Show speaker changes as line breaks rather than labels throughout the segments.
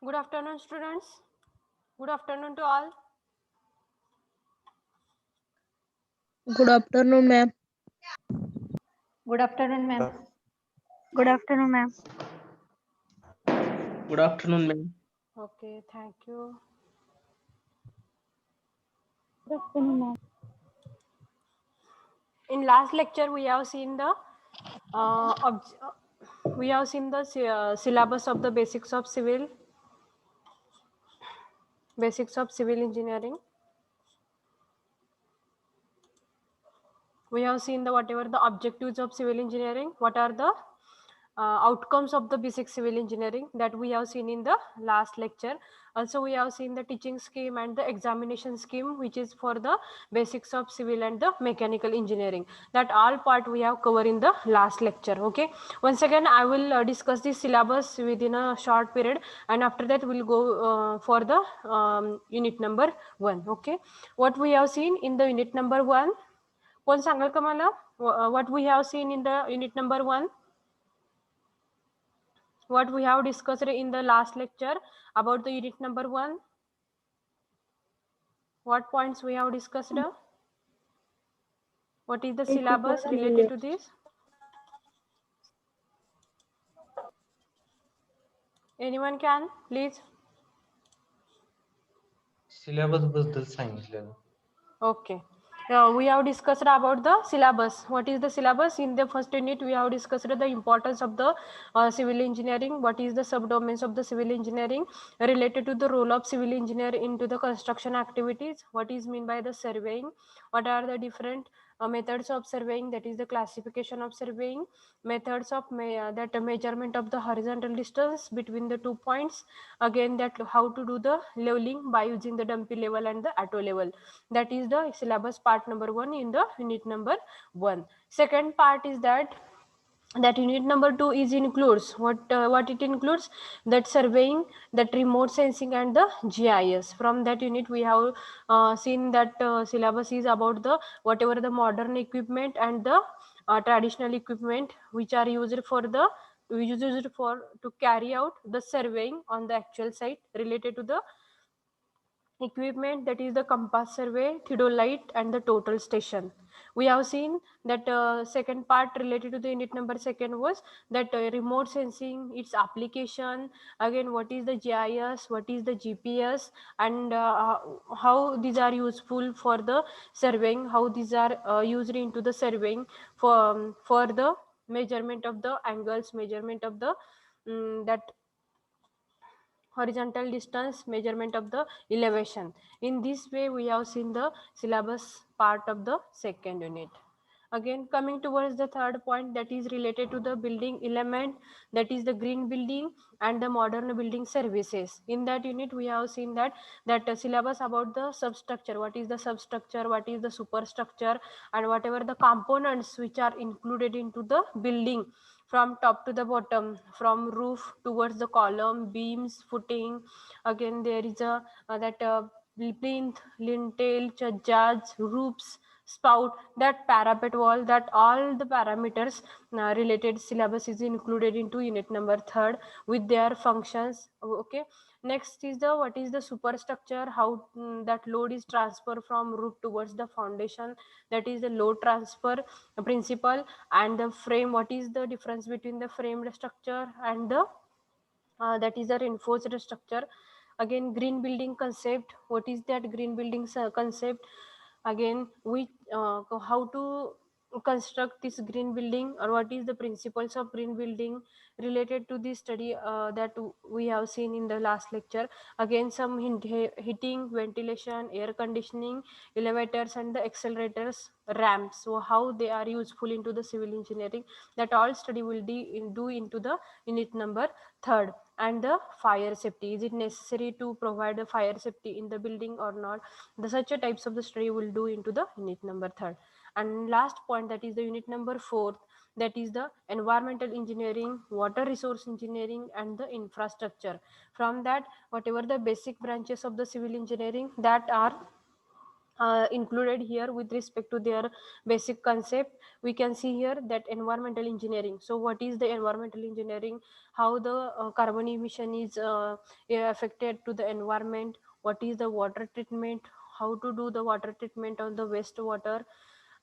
Good afternoon, students. Good afternoon to all.
Good afternoon, ma'am.
Good afternoon, ma'am.
Good afternoon, ma'am.
Good afternoon, ma'am.
Okay, thank you.
Good afternoon, ma'am.
In last lecture, we have seen the syllabus of the basics of civil engineering. We have seen the whatever the objectives of civil engineering, what are the outcomes of the basic civil engineering that we have seen in the last lecture. Also, we have seen the teaching scheme and the examination scheme, which is for the basics of civil and the mechanical engineering. That all part we have covered in the last lecture. Okay. Once again, I will discuss the syllabus within a short period, and after that we'll go for the unit number 1. Okay. What we have seen in the unit number 1. कोण सांगाल का मला what we have seen in the unit number 1, what we have discussed in the last lecture about the unit number 1, what points we have discussed, what is the syllabus related to this? Anyone can please?
Syllabus बद्दल सांगितलेलं.
Okay. We have discussed about the syllabus. What is the syllabus? In the first unit, we have discussed the importance of the civil engineering. What is the subdomains of the civil engineering related to the role of civil engineer into the construction activities? What is mean by the surveying? What are the different methods of surveying? That is the classification of surveying, methods of that measurement of the horizontal distance between the 2 points. Again, that how to do the leveling by using the dumpy level and the auto level. That is the syllabus part number 1 in the unit number 1. Second part is that unit number 2 is includes what it includes, that surveying, that remote sensing and the GIS. From that unit we have seen that syllabus is about the whatever the modern equipment and the traditional equipment which are used for to carry out the surveying on the actual site. Related to the equipment, that is the compass survey, theodolite and the total station. We have seen that second part related to the unit number 2 was that remote sensing, its application, again what is the GIS, what is the GPS, and how these are useful for the surveying, how these are used into the surveying for the measurement of the angles, measurement of the that horizontal distance, measurement of the elevation. In this way we have seen the syllabus part of the second unit. Again, coming towards the third point, that is related to the building element, that is the green building and the modern building services. In that unit we have seen that syllabus about the substructure, what is the substructure, what is the superstructure, and whatever the components which are included into the building from top to the bottom, from roof towards the column, beams, footing. Again, there is a that plinth, lintel, chajjas, roofs, spout, that parapet wall, that all the parameters related syllabus is included into unit number 3 with their functions. Okay. Next is the what is the superstructure, how that load is transferred from roof towards the foundation, that is the load transfer principle. And the frame, what is the difference between the framed structure and the that is a reinforced structure. Again, green building concept, what is that green building concept, again we how to construct this green building, or what is the principles of green building related to this study that we have seen in the last lecture. Again, some heating, ventilation, air conditioning, elevators and the accelerators, ramps, so how they are useful into the civil engineering. That all study will do into the unit number 3. And the fire safety, is it necessary to provide a fire safety in the building or not? The such a types of the study will do into the unit number 3. And last point, that is the unit number 4, that is the environmental engineering, water resource engineering and the infrastructure. From that, whatever the basic branches of the civil engineering that are included here with respect to their basic concept. We can see here that environmental engineering. So what is the environmental engineering? How the carbon emission is affected to the environment? What is the water treatment? How to do the water treatment on the wastewater?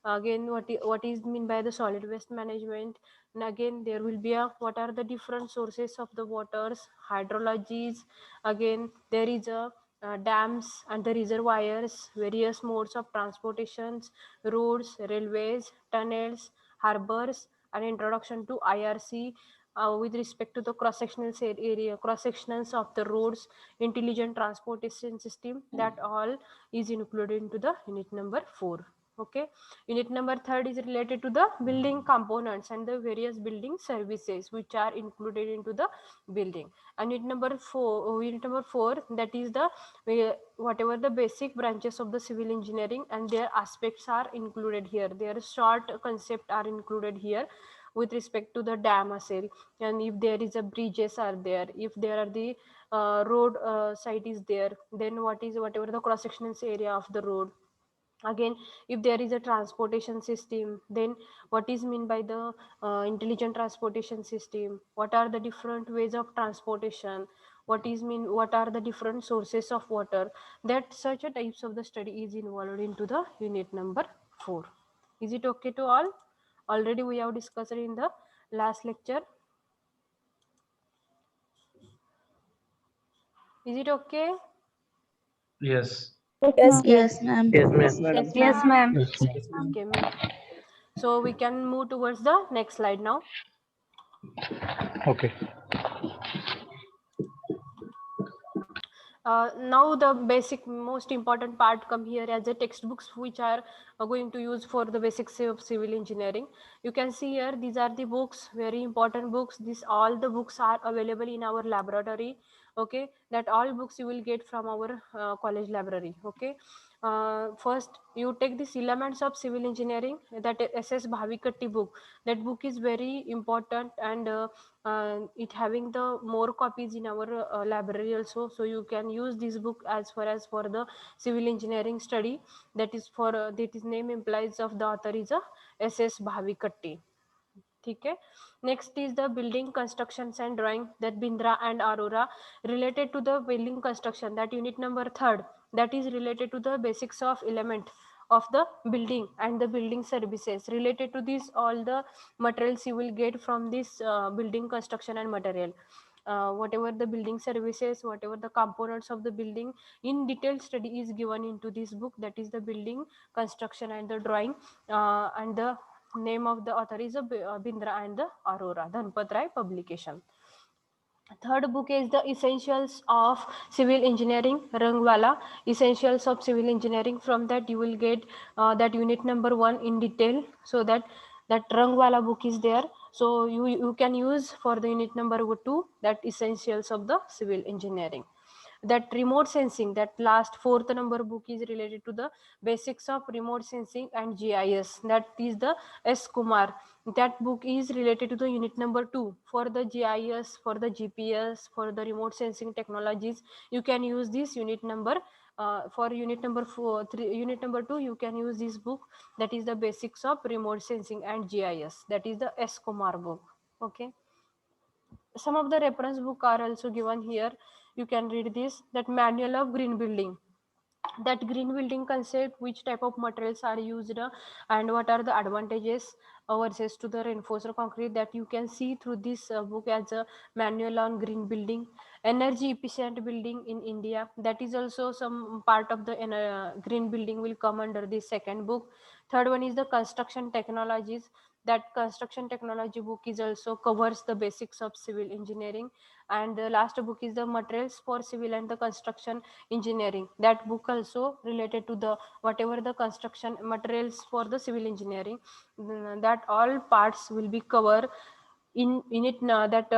Again, what is mean by the solid waste management? And again, there will be a what are the different sources of the waters, hydrologies. Again, there is a dams and the reservoirs, various modes of transportations, roads, railways, tunnels, harbors, and introduction to IRC with respect to the cross-sectional area, cross-sections of the roads, intelligent transportation system. That all is included into the unit number 4. Okay. Unit number 3 is related to the building components and the various building services which are included into the building. And unit number 4, that is the whatever the basic branches of the civil engineering and their aspects are included here. Their short concept are included here with respect to the dam assail, and if there is a bridges are there, if there are the road site is there, then what is whatever the cross sectional area of the road. Again, if there is a transportation system, then what is mean by the intelligent transportation system? What are the different ways of transportation? What are the different sources of water? That such a types of the study is involved into the unit number 4. Is it okay to all? Already we have discussed in the last lecture. Is it okay?
Yes.
Yes,
Yes.
ma'am.
Yes, ma'am.
Yes,
Yes, ma'am.
Okay, so we can move towards the next slide now.
Okay.
Now the basic most important part come here as the textbooks which are going to use for the basics of civil engineering. You can see here these are the books, very important books. These all the books are available in our laboratory. Okay, that all books you will get from our college library. Okay, first you take these elements of civil engineering, that SS Bhavikatti book. That book is very important, and it having the more copies in our library also, so you can use this book as far as for the civil engineering study. That is for that is name implies of the author is a SS Bhavikatti. Okay. Next is the building constructions and drawing, that Bindra and Arora, related to the building construction, that unit number 3, that is related to the basics of element of the building and the building services. Related to this, all the materials you will get from this building construction and material. Whatever the building services, whatever the components of the building, in detailed study is given into this book, that is the building construction and the drawing. And the name of the author is Bindra and the Arora, Dhanpat Rai publication. Third book is the Essentials of Civil Engineering, Rangwala, Essentials of Civil Engineering. From that you will get that unit number 1 in detail, so that Rangwala book is there. So you can use for the unit number 2, that Essentials of the Civil Engineering. That remote sensing, that last 4th number book is related to the basics of remote sensing and GIS, that is the S Kumar. That book is related to the unit number 2 for the GIS, for the GPS, for the remote sensing technologies. You can use this unit number. For unit number unit number 2, you can use this book, that is the basics of remote sensing and GIS, that is the S Kumar book. Okay, some of the reference book are also given here. You can read this, that Manual of Green Building, that green building concept, which type of materials are used, and what are the advantages versus to the reinforced concrete, that you can see through this book as a Manual on Green Building. Energy efficient building in India, that is also some part of the green building will come under this second book. Third one is the construction technologies, that construction technology book is also covers the basics of civil engineering. And the last book is the materials for civil and the construction engineering. That book also related to the whatever the construction materials for the civil engineering. That all parts will be covered in it. That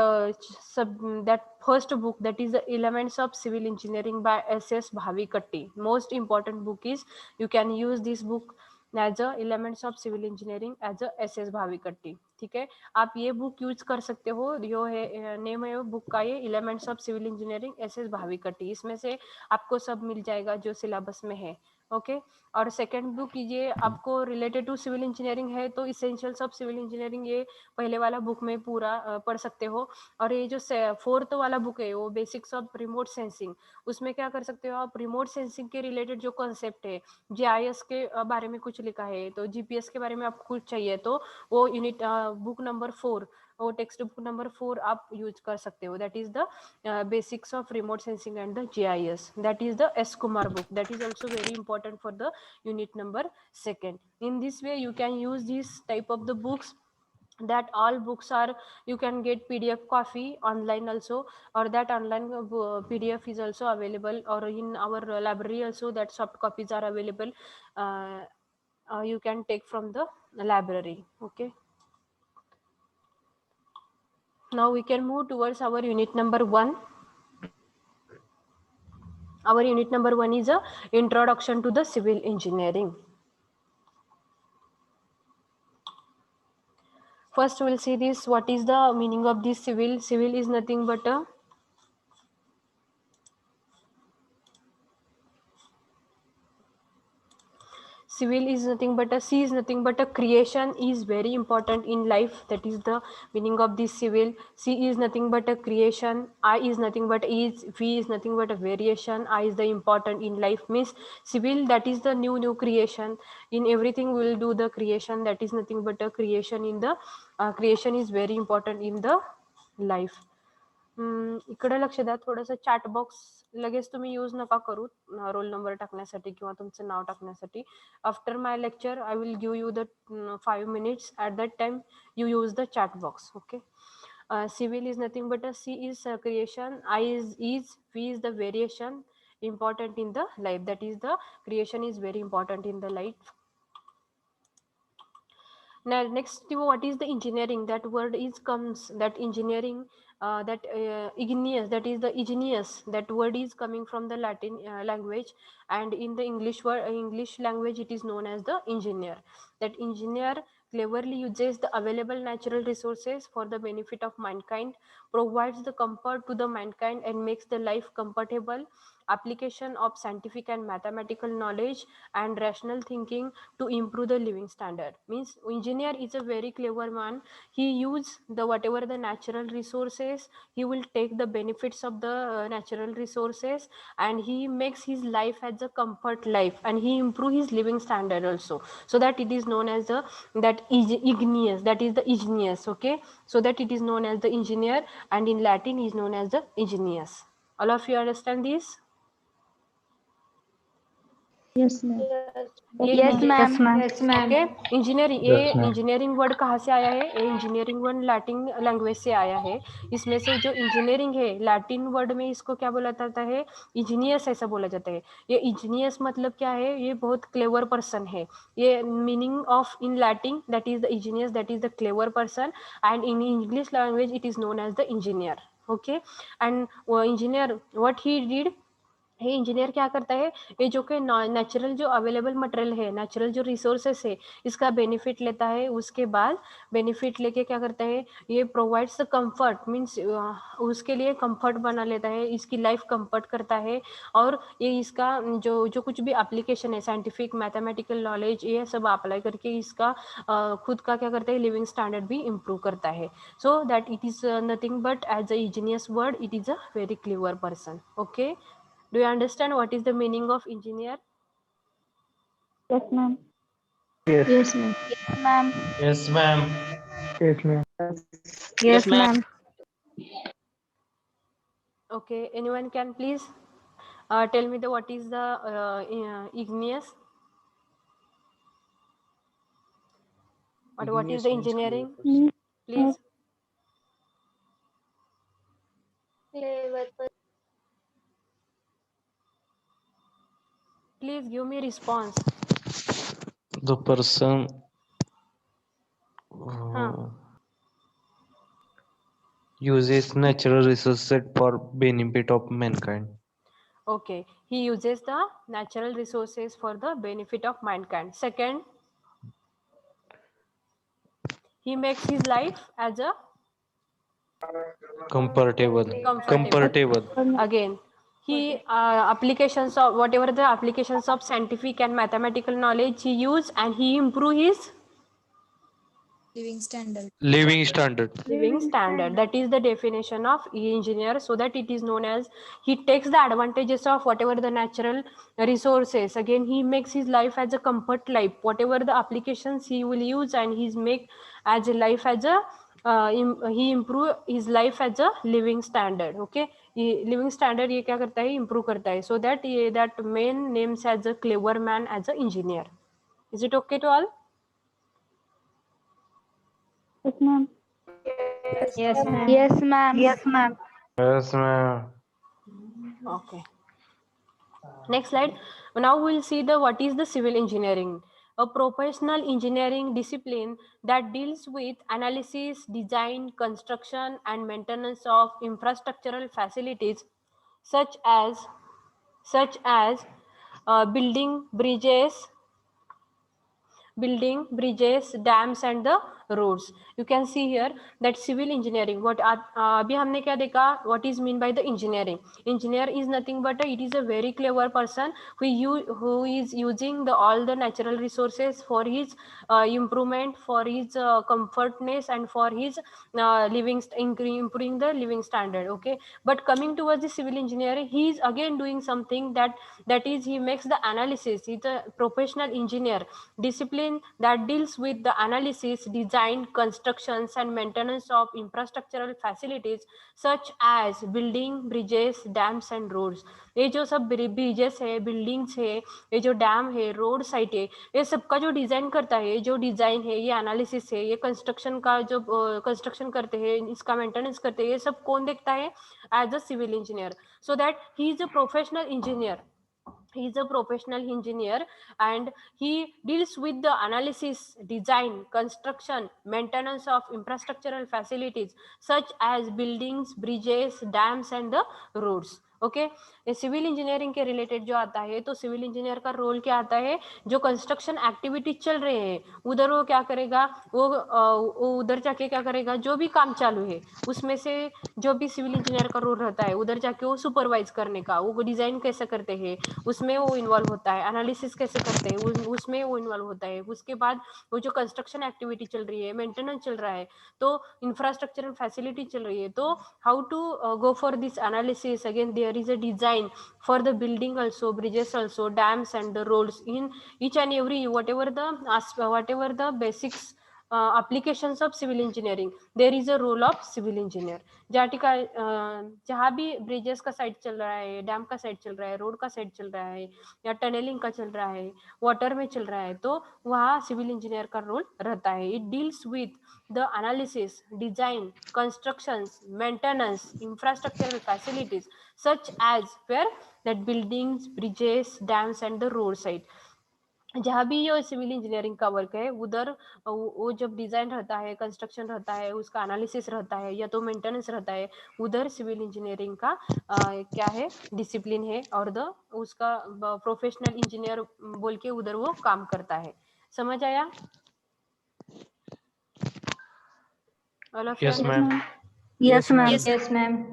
first book, that is the Elements of Civil Engineering by SS Bhavikatti. Most important book is, you can use this book as a elements of civil engineering as a SS Bhavikatti. ठीक है, आप ये book use कर सकते हो. यो है name है book का, ये elements of civil engineering SS Bhavikatti. इसमें से आपको सब मिल जाएगा जो सिलेबस में है. ओके और सेकंड बुक ये आपको रिलेटेड टू सिविल इंजीनियरिंग है तो इसेंशियल्स ऑफ सिविल इंजीनियरिंग ये पहले वाला बुक में पूरा पढ़ सकते हो। और ये जो फोर्थ वाला बुक है वो बेसिक्स ऑफ रिमोट सेंसिंग, उसमें क्या कर सकते हो आप, रिमोट सेंसिंग के रिलेटेड जो कॉन्सेप्ट है, जीआईएस के बारे में कुछ लिखा है, तो जीपीएस के बारे में आपको कुछ चाहिए तो वो यूनिट बुक नंबर 4, वो टेक्स्ट बुक नंबर 4 आप यूज कर सकते हो। That is the basics of remote sensing and the GIS. That is the S Kumar book. That is also very important for the unit number 2nd. In this way, you can use this type of the books, that all books are, you can get PDF copy online also, or that online PDF is also available, or in our library also that soft copies are available. You can take from the library. Okay, now we can move towards our unit number 1. Our unit number 1 is a introduction to the civil engineering. First we'll see this, what is the meaning of this civil. Civil is nothing but a civil is nothing but a, C is nothing but a creation is very important in life. That is the meaning of this civil. C is nothing but a creation. I is nothing but is. V is nothing but a variation. I is the important in life, means civil, that is the new creation. In everything we will do the creation. That is nothing but a creation in the creation is very important in the life. इकडे लक्ष द्या, थोडंसं chat box लगेच तुम्ही use नका करू roll number टाकण्यासाठी किंवा तुमचं नाव टाकण्यासाठी. After my lecture I will give you the 5 minutes. At that time you use the chat box. Okay, civil is nothing but a, C is creation, I is, V is the variation important in the life. That is the creation is very important in the life. Now next, what is the engineering? That word is comes, that engineering, that igneous, that is the igneous, that word is coming from the Latin language, and in the English language it is known as the engineer. That engineer cleverly uses the available natural resources for the benefit of mankind, provides the comfort to the mankind and makes the life comfortable. Application of scientific and mathematical knowledge and rational thinking to improve the living standard, means engineer is a very clever man. He use the whatever the natural resources, he will take the benefits of the natural resources, and he makes his life as a comfort life, and he improve his living standard also, so that it is known as the igneous, that is the igneous. Okay, so that it is known as the engineer, and in Latin is known as the ingenious. All of you understand this?
Yes, ma'am.
ये
Yes, ma'am.
Yes, ma'am.
Okay, engineering, ये
Yes, ma'am.
Engineering word कहाँ से आया है? ये engineering word Latin language से आया है. इसमें से जो इंजीनियरिंग है, लैटिन वर्ड में इसको क्या बोला जाता है? इंजीनियस ऐसा बोला जाता है. ये इंजीनियस मतलब क्या है? ये बहुत क्लेवर पर्सन है. ये meaning of in Latin, that is the ingenious, that is the clever person, and in English language it is known as the engineer. Okay, and engineer what he did, ये engineer क्या करता है? ये जो कि natural जो available material है, natural जो रिसोर्सेस है, इसका बेनिफिट लेता है. उसके बाद बेनिफिट लेके क्या करता है? ये प्रोवाइड्स द कंफर्ट, मीन्स उसके लिए कंफर्ट बना लेता है, इसकी लाइफ कंफर्ट करता है. और ये इसका जो जो कुछ भी एप्लीकेशन है, साइंटिफिक मैथमेटिकल नॉलेज, ये सब अप्लाई करके इसका खुद का क्या करता है? लिविंग स्टैंडर्ड भी इम्प्रूव करता है. So that it is nothing but as a ingenious word, it is a very clever person. Okay, do you understand what is the meaning of engineer?
Yes, ma'am.
Yes.
Yes, ma'am. Yes, ma'am.
Yes, ma'am.
Yes, ma'am.
Yes, ma'am.
Okay, anyone can please tell me the what is the igneous, or what is the engineering? Please. Please give me response.
The person
Huh.
uses natural resources for benefit of mankind.
Okay, he uses the natural resources for the benefit of mankind. Second, he makes his life as a
Comfortable.
comfortable. Again, he applications of whatever the applications of scientific and mathematical knowledge he use, and he improve his
living standard.
Living standard.
living standard. That is the definition of engineer. So that it is known as he takes the advantages of whatever the natural resources. Again, he makes his life as a comfort life. Whatever the applications he will use, and he's make as a life as a he improve his life as a living standard. Okay, living standard ये क्या करता है, improve करता है. So that that man names as a clever man as a engineer. Is it okay to all?
Yes, ma'am.
Yes, ma'am.
Yes, ma'am. Yes, ma'am.
Yes, ma'am.
Okay. Next slide. Now we'll see the what is the civil engineering. A professional engineering discipline that deals with analysis, design, construction, and maintenance of infrastructural facilities such as building bridges, dams, and the roads. You can see here that civil engineering. What अभी हमने क्या देखा? What is mean by the engineering? Engineer is nothing but it is a very clever person who is using all the natural resources for his improvement, for his comfortness, and for his improving the living standard. Okay, but coming towards the civil engineering, he is again doing something that is he makes the analysis. He's a professional engineer discipline that deals with the analysis, design, constructions, and maintenance of infrastructural facilities such as building, bridges, dams, and roads. ये जो सब bridges है, buildings है, ये जो dam है, road site है, ये सबका जो डिजाइन करता है, जो डिजाइन है, ये एनालिसिस है, ये कंस्ट्रक्शन का जो कंस्ट्रक्शन करते हैं, इसका मेंटेनेंस करते हैं, ये सब कौन देखता है? As a civil engineer. So that he is a professional engineer. He is a professional engineer and he deals with the analysis, design, construction, maintenance of infrastructural facilities such as buildings, bridges, dams, and the roads. Okay, ये civil engineering के related जो आता है, तो civil engineer का role क्या आता है? जो कंस्ट्रक्शन एक्टिविटी चल रहे हैं उधर वो क्या करेगा? वो उधर जाके क्या करेगा? जो भी काम चालू है उसमें से जो भी सिविल इंजीनियर का रोल रहता है उधर जाके वो सुपरवाइज करने का, वो डिजाइन कैसे करते हैं उसमें वो इन्वॉल्व होता है, एनालिसिस कैसे करते हैं उसमें वो इन्वॉल्व होता है. उसके बाद वो जो कंस्ट्रक्शन एक्टिविटी चल रही है, मेंटेनेंस चल रहा है, तो इंफ्रास्ट्रक्चरल फैसिलिटी चल रही है, तो how to go for this analysis. Again there is a design for the building also, bridges also, dams and the roads, in each and every whatever the basics applications of civil engineering, there is a role of civil engineer. जहाँ भी bridges का side चल रहा है, dam का side चल रहा है, रोड का साइड चल रहा है, या टनलिंग का चल रहा है, वाटर में चल रहा है, तो वहाँ सिविल इंजीनियर का रोल रहता है. It deals with the analysis, design, constructions, maintenance, infrastructural facilities such as where that buildings, bridges, dams and the roadside. जहाँ भी ये सिविल इंजीनियरिंग का वर्क है उधर वो जब डिजाइन रहता है, कंस्ट्रक्शन रहता है, उसका एनालिसिस रहता है या तो मेंटेनेंस रहता है, उधर सिविल इंजीनियरिंग का क्या है? डिसिप्लिन है और उसका प्रोफेशनल इंजीनियर बोल के उधर वो काम करता है. समझ आया?
Yes, ma'am.
Yes, ma'am.
Yes, ma'am.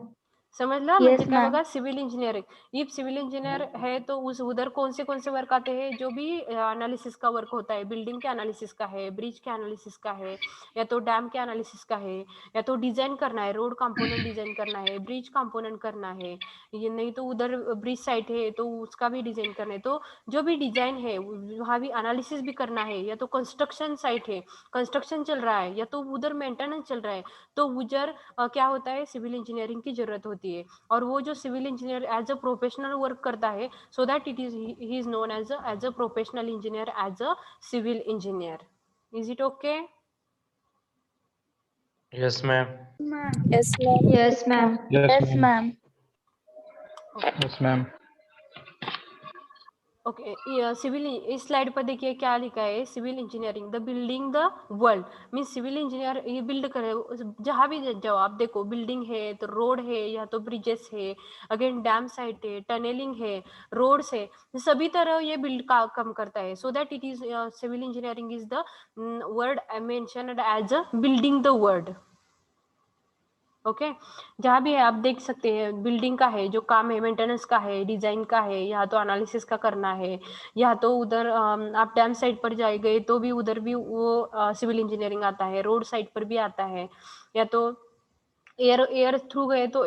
समझला? म्हणजे
Yes,
काय
ma'am.
बघा, civil engineering, if civil engineer है तो उधर कौन से वर्क आते हैं? जो भी एनालिसिस का वर्क होता है, बिल्डिंग के एनालिसिस का है, ब्रिज के एनालिसिस का है, या तो डैम के एनालिसिस का है, या तो डिजाइन करना है, रोड कंपोनेंट डिजाइन करना है, ब्रिज कंपोनेंट करना है, ये नहीं तो उधर ब्रिज साइट है तो उसका भी डिजाइन करना है. तो जो भी डिजाइन है वहाँ भी एनालिसिस भी करना है, या तो कंस्ट्रक्शन साइट है, कंस्ट्रक्शन चल रहा है, या तो उधर मेंटेनेंस चल रहा है, तो उधर क्या होता है? सिविल इंजीनियरिंग की जरूरत होती है. और वो जो civil engineer as a professional work करता है, so that it is he is known as a professional engineer, as a civil engineer. Is it okay?
Yes, ma'am.
Yes, ma'am.
Yes, ma'am.
Yes, ma'am.
Yes, ma'am.
Okay, civil इस slide पर देखिए क्या लिखा है? Civil engineering the building the world mean civil engineer ये build करे. जहाँ भी जाओ आप देखो, बिल्डिंग है तो रोड है या तो ब्रिजेस है, अगेन डैम साइट है, टनलिंग है, रोड्स है, सभी तरह ये बिल्ड का काम करता है. So that it is civil engineering is the word mentioned as a building the world. Okay जहाँ भी है आप देख सकते हैं बिल्डिंग का है जो काम है मेंटेनेंस का है डिजाइन का है या तो एनालिसिस का करना है या तो उधर आप डैम साइड पर जाए गए तो भी उधर भी वो सिविल इंजीनियरिंग आता है रोड साइड पर भी आता है या तो एयर थ्रू गए तो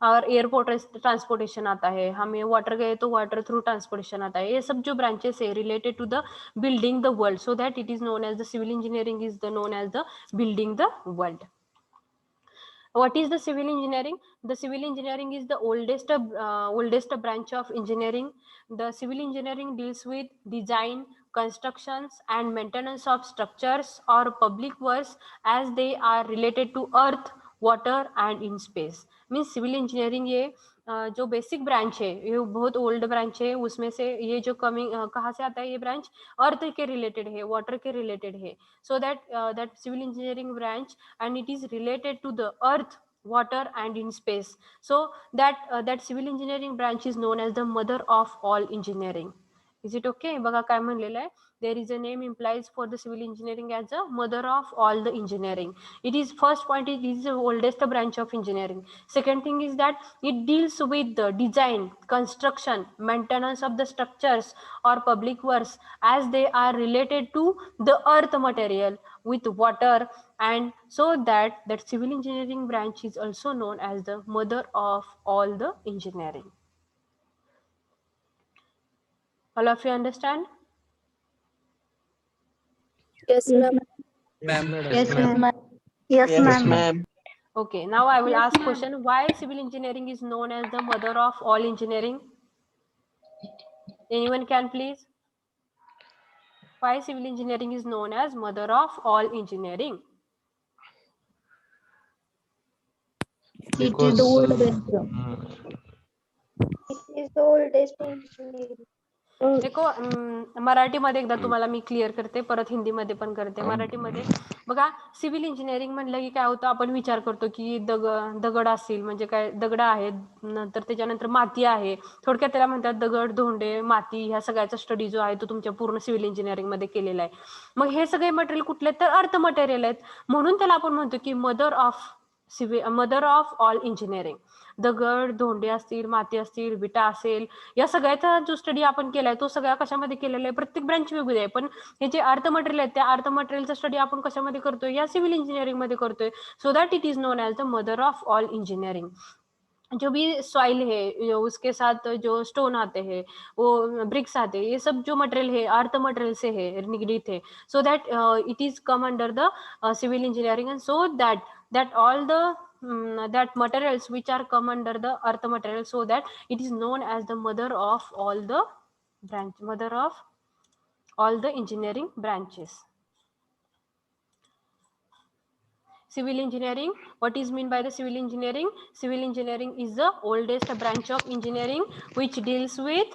और एयरपोर्ट ट्रांसपोर्टेशन आता है हमें वाटर गए तो वाटर थ्रू ट्रांसपोर्टेशन आता है ये सब जो ब्रांचेस है related to the building the world so that it is known as the civil engineering is the known as the building the world. What is the civil engineering? The civil engineering is the oldest branch of engineering. The civil engineering deals with design, constructions and maintenance of structures or public works as they are related to earth, water and in space. Means civil engineering ये जो basic branch है ये बहुत old branch है उसमें से ये जो कमिंग कहाँ से आता है ये ब्रांच अर्थ के रिलेटेड है वाटर के रिलेटेड है so that civil engineering branch and it is related to the earth water and in space so that civil engineering branch is known as the mother of all engineering. Is it okay? बघा काय म्हणलेलं आहे there is a name implies for the civil engineering as a mother of all the engineering. It is first point it is the oldest branch of engineering. Second thing is that it deals with the design construction maintenance of the structures or public works as they are related to the earth material with water and so that civil engineering branch is also known as the mother of all the engineering. All of you understand?
Yes, ma'am.
Yes, ma'am.
Yes,
Yes,
ma'am.
ma'am.
Okay, now I will ask question why civil engineering is known as the mother of all engineering? Anyone can please? Why civil engineering is known as mother of all engineering?
Because
the old branch.
It is the oldest engineering.
देखो मराठीमध्ये एकदा तुम्हाला मी clear करते परत हिंदीमध्ये पण करते मराठीमध्ये बघा सिव्हिल इंजिनिअरिंग म्हणलं की काय होतं आपण विचार करतो की दगड असतील म्हणजे काय दगड आहेत नंतर त्याच्यानंतर माती आहे थोडक्यात त्याला म्हणतात दगड धोंडे माती ह्या सगळ्याचा स्टडी जो आहे तो तुमच्या पूर्ण सिव्हिल इंजिनिअरिंग मध्ये केलेला आहे मग हे सगळे मटेरियल कुठले तर अर्थ मटेरियल आहेत म्हणून त्याला आपण म्हणतो की मदर ऑफ ऑल इंजिनिअरिंग दगड धोंडे असतील माती असतील विटा असेल या सगळ्याचा जो स्टडी आपण केलाय तो सगळ्या कशामध्ये केलेला आहे प्रत्येक ब्रांच वेगळी आहे पण हे जे अर्थ मटेरियल आहेत त्या अर्थ मटेरियलचा स्टडी आपण कशामध्ये करतोय या सिव्हिल इंजिनिअरिंग मध्ये करतोय so that it is known as the mother of all engineering. जो भी सॉइल है उसके साथ जो स्टोन आते हैं वो ब्रिक्स आते हैं ये सब जो मटेरियल है अर्थ मटेरियल से है निगडित है so that it is come under the civil engineering and so that all the that materials which are come under the earth material so that it is known as the mother of all the engineering branches. Civil engineering, what is mean by the civil engineering? Civil engineering is the oldest branch of engineering which deals with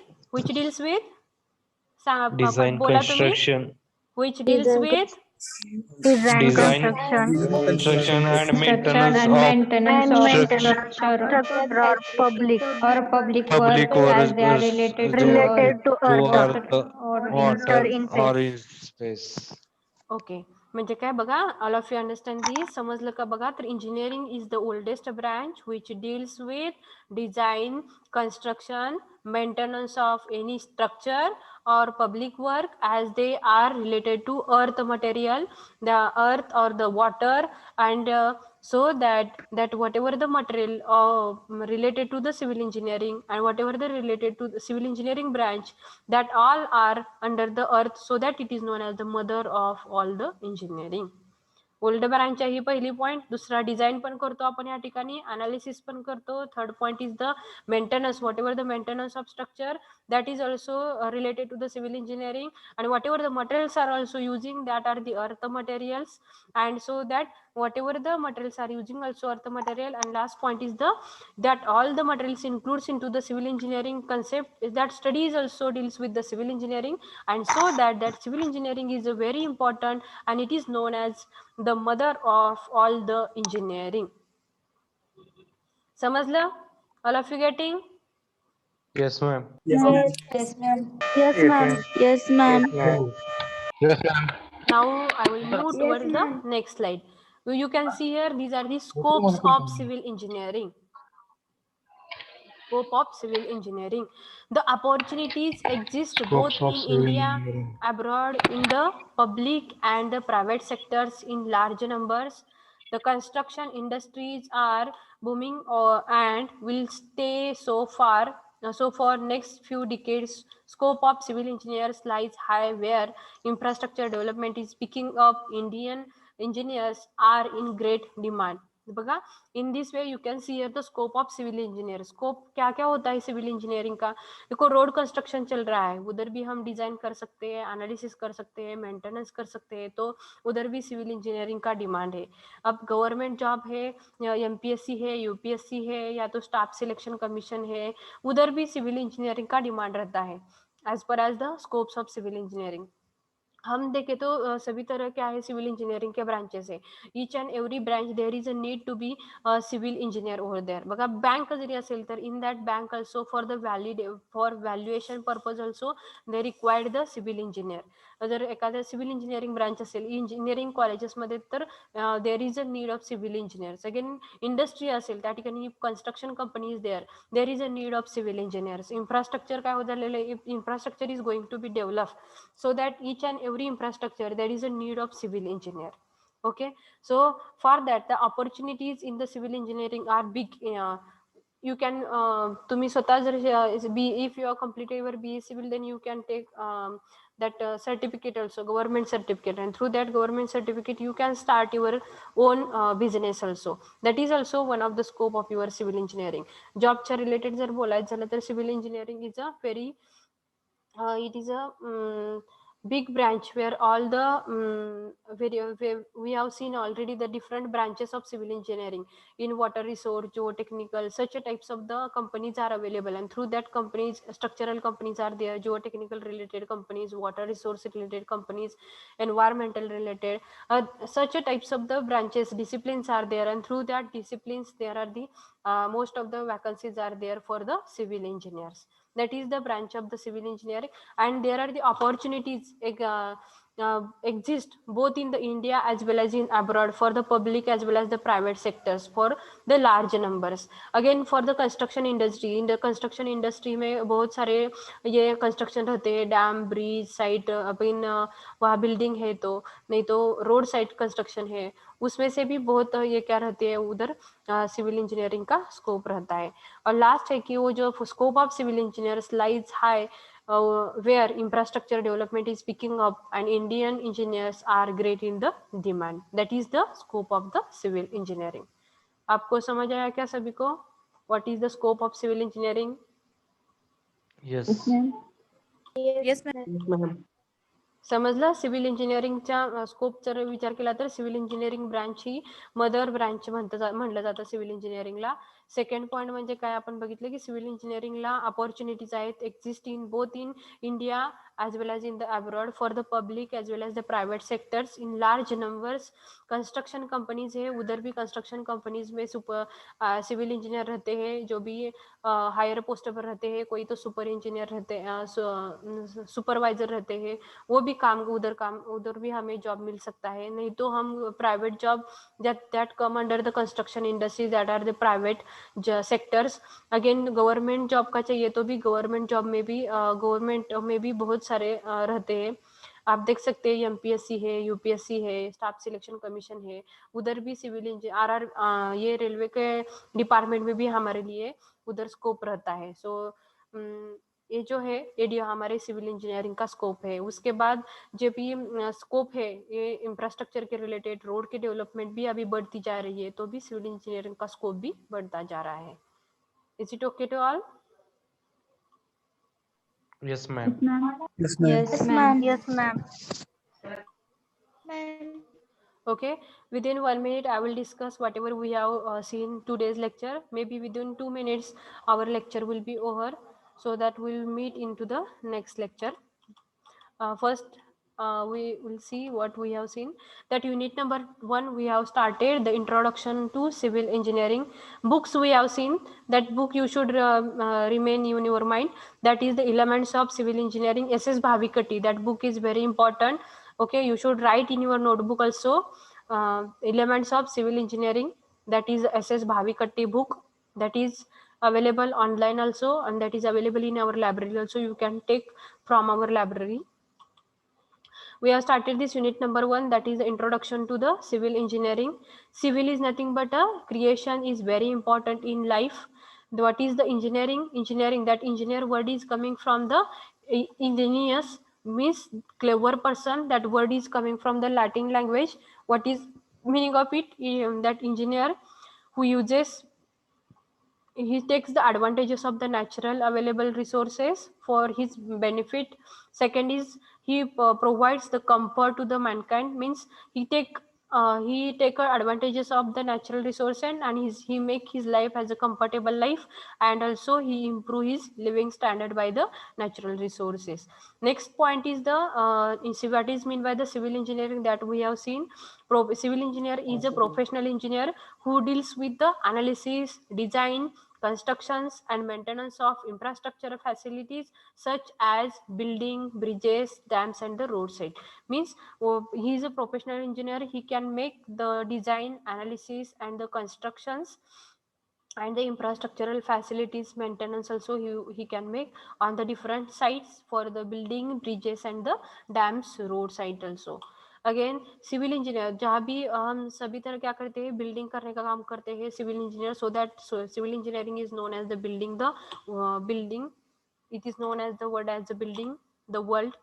design,
बोला तुम्ही
construction,
which deals with
Design,
construction
construction,
and
Construction
maintenance
and
of
maintenance
and
of
maintenance of
structure
structure or public
public
work as they are
works
related to
related to
to
earth
earth,
or
water
in
or
space.
in space.
Okay म्हणजे काय बघा all of you understand this समजलं का बघा तर engineering is the oldest branch which deals with design construction maintenance of any structure or public work as they are related to earth material the earth or the water and so that whatever the material related to the civil engineering and whatever the related to the civil engineering branch that all are under the earth so that it is known as the mother of all the engineering. Old branch आहे ही पहिली point दुसरा design पण करतो आपण या ठिकाणी analysis पण करतो third point is the maintenance what ever the maintenance of structure that is also related to the civil engineering and whatever the materials are also using that are the earth materials and so that whatever the materials are using also earth material and last point is that all the materials includes into the civil engineering concept that studies also deals with the civil engineering and so that civil engineering is a very important and it is known as the mother of all the engineering. समजलं? All of you getting?
Yes, ma'am.
yes ma'am.
Yes, ma'am. Yes, ma'am.
Yes, ma'am.
Now I will move
Yes,
towards the
ma'am.
next slide. You can see here, these are the scopes of civil engineering. Scope of civil engineering. The opportunities exist both
Scopes of
in
civil
India,
engineering.
abroad, in the public and the private sectors in large numbers. The construction industries are booming and will stay so far. So for next few decades, scope of civil engineers lies high where infrastructure development is picking up. Indian engineers are in great demand. बघा, in this way you can see here the scope of civil engineer. Scope क्या क्या होता है civil engineering का? देखो, road construction चल रहा है, उधर भी हम डिजाइन कर सकते हैं, एनालिसिस कर सकते हैं, मेंटेनेंस कर सकते हैं, तो उधर भी सिविल इंजीनियरिंग का डिमांड है. अब गवर्नमेंट जॉब है, एमपीएससी है, यूपीएससी है, या तो स्टाफ सिलेक्शन कमीशन है, उधर भी सिविल इंजीनियरिंग का डिमांड रहता है एज पर as the scopes of civil engineering. हम देखें तो सभी तरह क्या है सिविल इंजीनियरिंग के ब्रांचेस है. Each and every branch there is a need to be civil engineer over there. बघा, बँक जरी असेल तर in that bank also for the for valuation purpose also they required the civil engineer. जर एखाद्या civil engineering branch असेल engineering कॉलेजेसमध्ये तर there is a need of civil engineers. Again industry असेल त्या ठिकाणी construction company is there is a need of civil engineers. Infrastructure काय होत झालेलं आहे, infrastructure is going to be develop, so that each and every infrastructure there is a need of civil engineer. Okay, so for that the opportunities in the civil engineering are big. You can तुम्ही स्वतः जर if you are completed your BA civil, then you can take that certificate also, government certificate, and through that government certificate you can start your own business also. That is also one of the scope of your civil engineering. Jobच्या related जर बोलायचं झालं तर civil engineering is a very it is a big branch where all the we have seen already the different branches of civil engineering in water resource, geotechnical, such types of the companies are available, and through that companies, structural companies are there, geotechnical related companies, water resource related companies, environmental related, such types of the branches, disciplines are there, and through that disciplines there are the most of the vacancies are there for the civil engineers. That is the branch of the civil engineering, and there are the opportunities exist both in the India as well as in abroad for the public as well as the private sectors for the large numbers. Again, for the construction industry, in the construction industry में बहुत सारे ये construction रहते हैं, dam, bridge, site, अपन वहाँ building है तो, नहीं तो रोड साइड कंस्ट्रक्शन है, उसमें से भी बहुत ये क्या रहती है उधर सिविल इंजीनियरिंग का स्कोप रहता है. और लास्ट है कि वो जो scope of civil engineers lies high where infrastructure development is picking up and Indian engineers are great in the demand. That is the scope of the civil engineering. आपको समझ आया क्या सभी को? What is the scope of civil engineering?
Yes.
Yes, ma'am.
समजलं. Civil इंजिनिअरिंगच्या scope जर विचार केला तर सिव्हिल इंजिनिअरिंग ब्रांच ही मदर ब्रांच म्हणलं जातं सिव्हिल इंजिनिअरिंगला. सेकंड पॉईंट म्हणजे काय, आपण बघितलं की सिव्हिल इंजिनिअरिंगला अपॉर्च्युनिटीज आहेत, exist in both in India as well as in the abroad for the public as well as the private sectors in large numbers. Construction companies है, उधर भी कंस्ट्रक्शन कंपनीज में सिविल इंजीनियर रहते हैं, जो भी higher post पर रहते हैं, कोई तो सुपर इंजीनियर रहते हैं, सुपरवाइजर रहते हैं, वो भी उधर भी हमें जॉब मिल सकता है. नहीं तो हम private job that come under the construction industries that are the private sectors. Again government job का चाहिए तो भी गवर्नमेंट जॉब में भी गवर्नमेंट में भी बहुत सारे रहते हैं. आप देख सकते हैं एमपीएससी है, यूपीएससी है, स्टाफ सिलेक्शन कमीशन है, उधर भी सिविल इंजीनियर आरआर ये रेलवे के डिपार्टमेंट में भी हमारे लिए उधर स्कोप रहता है. सो ये जो है ये हमारे सिविल इंजीनियरिंग का स्कोप है. उसके बाद जो भी स्कोप है ये इंफ्रास्ट्रक्चर के रिलेटेड, रोड की डेवलपमेंट भी अभी बढ़ती जा रही है, तो भी सिविल इंजीनियरिंग का स्कोप भी बढ़ता जा रहा है. Is it okay to all?
Yes, ma'am.
Yes, ma'am.
Yes, ma'am.
Okay, within 1 minute I will discuss whatever we have seen today's lecture. Maybe within 2 minutes our lecture will be over, so that we'll meet into the next lecture. First we will see what we have seen. That unit number 1 we have started the introduction to civil engineering. Books we have seen, that book you should remain in your mind, that is the Elements of Civil Engineering, SS Bhavikati. That book is very important. Okay, you should write in your notebook also. elements of civil engineering, that is SS Bhavikatti book, that is available online also, and that is available in our library also. You can take from our library. We have started this unit number 1, that is the introduction to the civil engineering. Civil is nothing but a creation, is very important in life. What is the engineering? Engineering, that engineer word is coming from the ingenious, means clever person. That word is coming from the Latin language. What is meaning of it? That engineer who uses, he takes the advantages of the natural available resources for his benefit. Second is he provides the comfort to the mankind, means he take advantages of the natural resources, and he make his life as a comfortable life, and also he improve his living standard by the natural resources. Next point is the what is mean by the civil engineering, that we have seen. Civil engineer is a professional engineer who deals with the analysis, design, constructions and maintenance of infrastructure facilities such as building, bridges, dams and the roadside. Means he is a professional engineer, he can make the design, analysis and the constructions and the infrastructural facilities maintenance also he can make on the different sites for the building, bridges and the dams, roadside also. Again civil engineer, जहाँ भी हम सभी तरह क्या करते हैं, building करने का काम करते हैं civil engineer. So that civil engineering is known as the building, the building, it is known as the word as the building the world.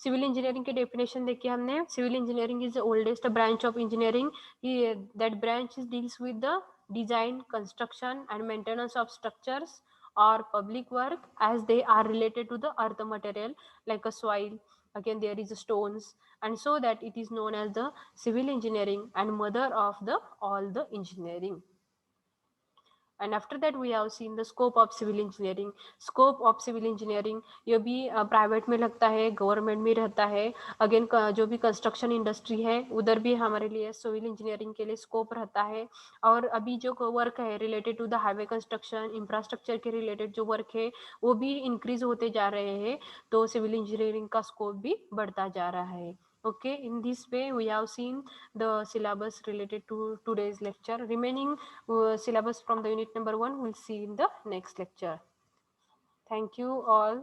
Civil engineering के डेफिनेशन देखिए हमने. Civil engineering is the oldest branch of engineering. That branch deals with the design, construction and maintenance of structures or public work as they are related to the earth material like a soil, again there is stones, and so that it is known as the civil engineering and mother of the all the engineering. And after that we have seen the scope of civil engineering. Scope of civil engineering, ये भी private में लगता है, government में रहता है. Again जो भी कंस्ट्रक्शन इंडस्ट्री है उधर भी हमारे लिए सिविल इंजीनियरिंग के लिए स्कोप रहता है. और अभी जो वर्क है related to the highway construction, infrastructure के रिलेटेड जो वर्क है वो भी इंक्रीज होते जा रहे हैं, तो सिविल इंजीनियरिंग का स्कोप भी बढ़ता जा रहा है. Okay, in this way we have seen the syllabus related to today's lecture. Remaining syllabus from the unit number 1 we'll see in the next lecture. Thank you all.